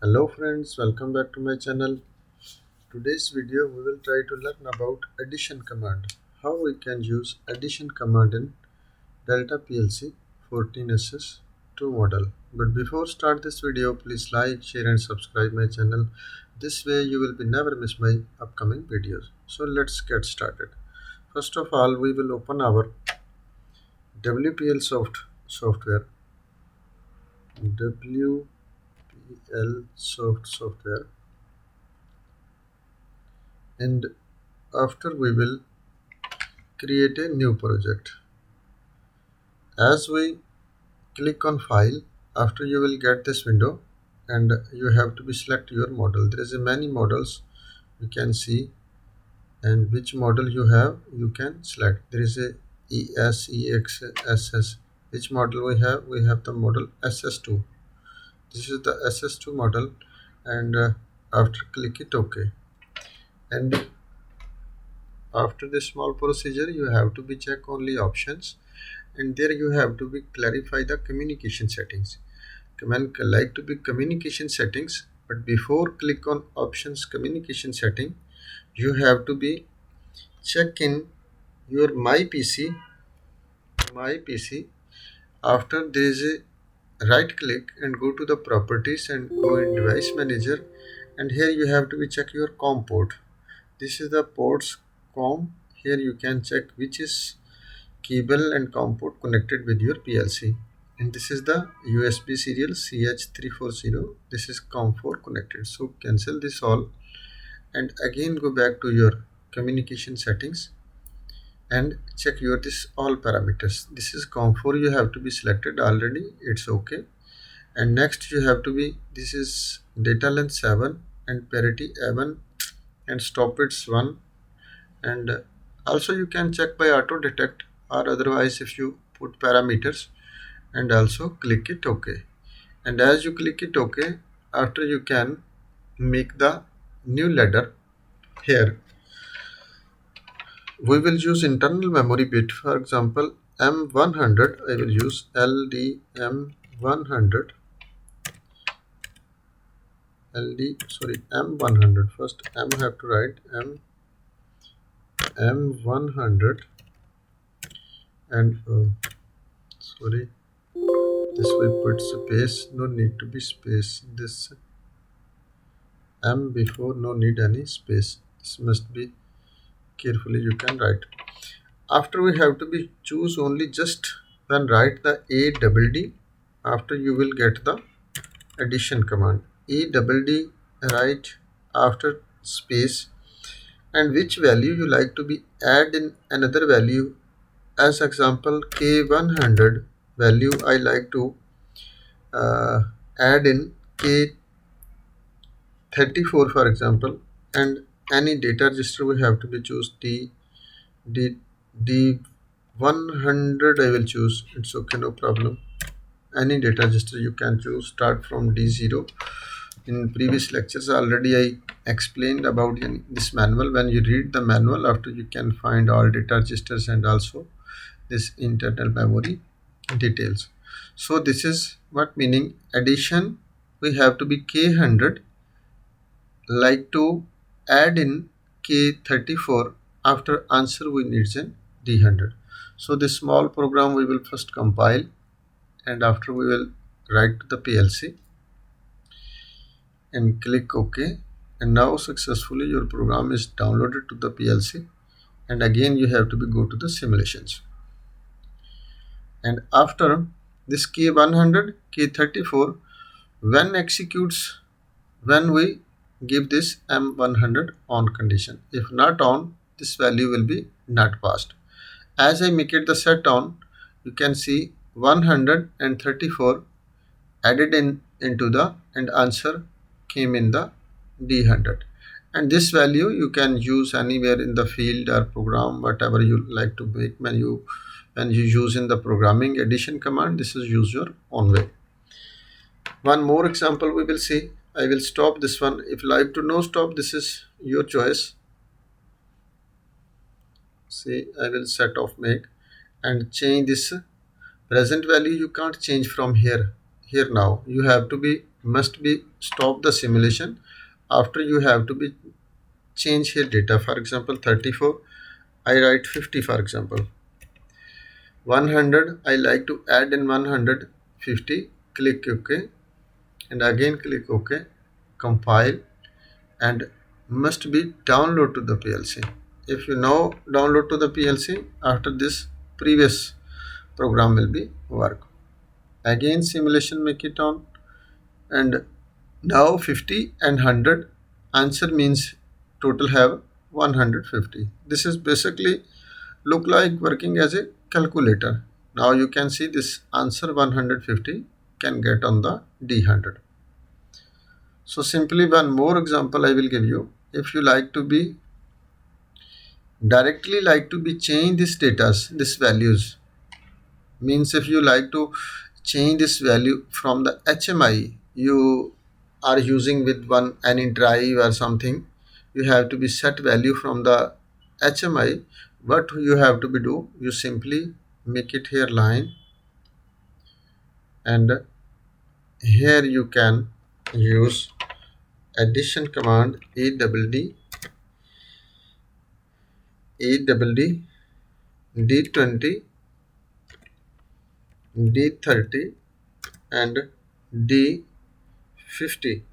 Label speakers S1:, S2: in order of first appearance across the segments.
S1: Hello friends, welcome back to my channel. Today's video we will try to learn about addition command. How we can use addition command in Delta PLC 14SS2 model. But before start this video, please like, share and subscribe my channel. This way you will be never miss my upcoming videos. So let's get started. First of all, we will open our WPLSoft software. WPLSoft software, and after we will create a new project. As we click on file, after you will get this window and you have to be select your model. There is a many models you can see, and which model you have you can select. There is a ES, EX, SS. Which model we have? We have the model SS2. This is the SS2 model, and after click it OK. And after this small procedure you have to be check only options, and there you have to be clarify the communication settings. Command like to be communication settings, but before click on options communication setting, you have to be check in your my PC. After there is a right click and go to the properties and go in device manager, and here you have to be check your COM port. This is the ports COM. Here you can check which is cable and COM port connected with your PLC, and this is the USB serial CH340. This is COM4 connected, so cancel this all and again go back to your communication settings and check your this all parameters. This is COM4, you have to be selected already, it's okay. And next you have to be, this is data length 7 and parity 7 and stop bits 1. And also you can check by auto detect, or otherwise if you put parameters, and also click it OK. And as you click it OK, after you can make the new ladder. Here we will use internal memory bit. For example, M100, I will use LDM100. M100. First M have to write M100, and this we put space, no need to be space. This M before, no need any space. This must be carefully you can write. After we have to be choose only just when write the ADD. After you will get the addition command. ADD write after space, and which value you like to be add in another value. As example, K100 value I like to add in K34 for example, and any data register we have to be choose D100 I will choose. It's okay, no problem. Any data register you can choose, start from D0. In previous lectures already I explained about this manual. When you read the manual, after you can find all data registers and also this internal memory details. So this is what meaning addition. We have to be K100 like to add in K34. After answer we need an D100. So this small program we will first compile, and after we will write to the PLC and click OK. And now successfully your program is downloaded to the PLC, and again you have to be go to the simulations. And after this K100 K34 when executes, when we give this M100 on condition. If not on, this value will be not passed. As I make it the set on, you can see 134 added into the, and answer came in the D100. And this value you can use anywhere in the field or program, whatever you like to make. When you use in the programming addition command, this is use your own way. One more example we will see. I will stop this one. If like to no stop, this is your choice. See, I will set off make and change this present value. You can't change from here now. You have to be must be stop the simulation. After you have to be change here data. For example, 34, I write 50. For example, 100, I like to add in 150. Click OK, and again click OK. Compile, and must be download to the PLC. If you now download to the PLC, after this previous program will be work. Again simulation make it on, and now 50 and 100 answer means total have 150. This is basically look like working as a calculator. Now you can see this answer 150 can get on the D100. So simply one more example I will give you. If you like to be directly like to be change this data, this values, means if you like to change this value from the HMI you are using with one any drive or something, you have to be set value from the HMI. What you have to be do, you simply make it here line, and here you can use addition command ADD D20 D30 and D50.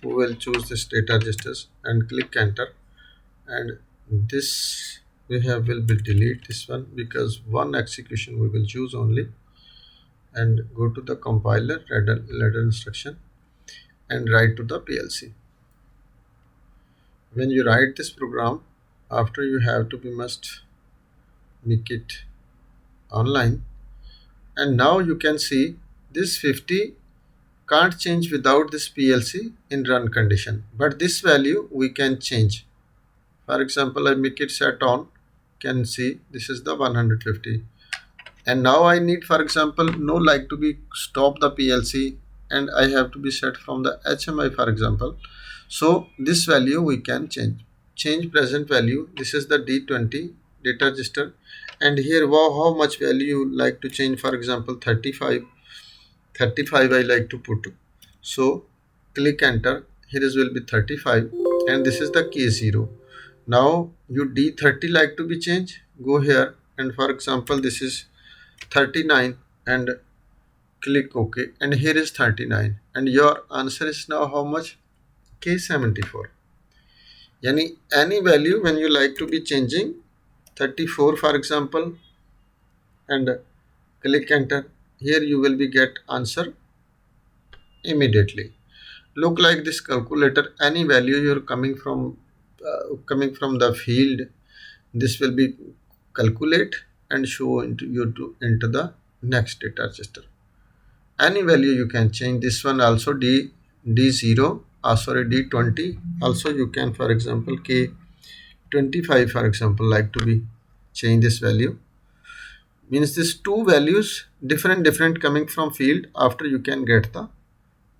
S1: We will choose this data registers and click enter, and this we have will be delete this one because one execution we will choose only, and go to the compiler ladder instruction and write to the PLC. When you write this program, after you have to be must make it online, and now you can see this 50 can't change without this PLC in run condition, but this value we can change. For example, I make it set on, can see this is the 150, and now I need, for example, no like to be stop the PLC, and I have to be set from the HMI, for example. So this value we can change present value. This is the D20 data register, and here wow, how much value you like to change. For example, 35 I like to put, so click enter. Here is will be 35, and this is the K0. Now you D30 like to be changed, go here, and for example this is 39, and click OK, and here is 39, and your answer is now how much? K74. Yani any value when you like to be changing, 34 for example, and click enter, here you will be get answer immediately. Look like this calculator, any value you're coming from the field, this will be calculate and show into into the next data register. Any value you can change. This one also D0, sorry, D20 also you can, for example K25 for example like to be change this value, means this two values different coming from field, after you can get the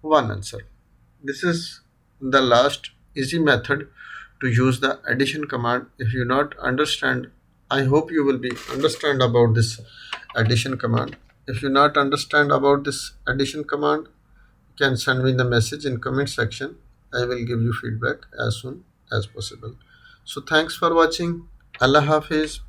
S1: one answer. This is the last easy method to use the addition command. If you not understand, I hope you will be understand about this addition command. If you not understand about this addition command, you can send me the message in comment section. I will give you feedback as soon as possible. So thanks for watching. Allah Hafiz.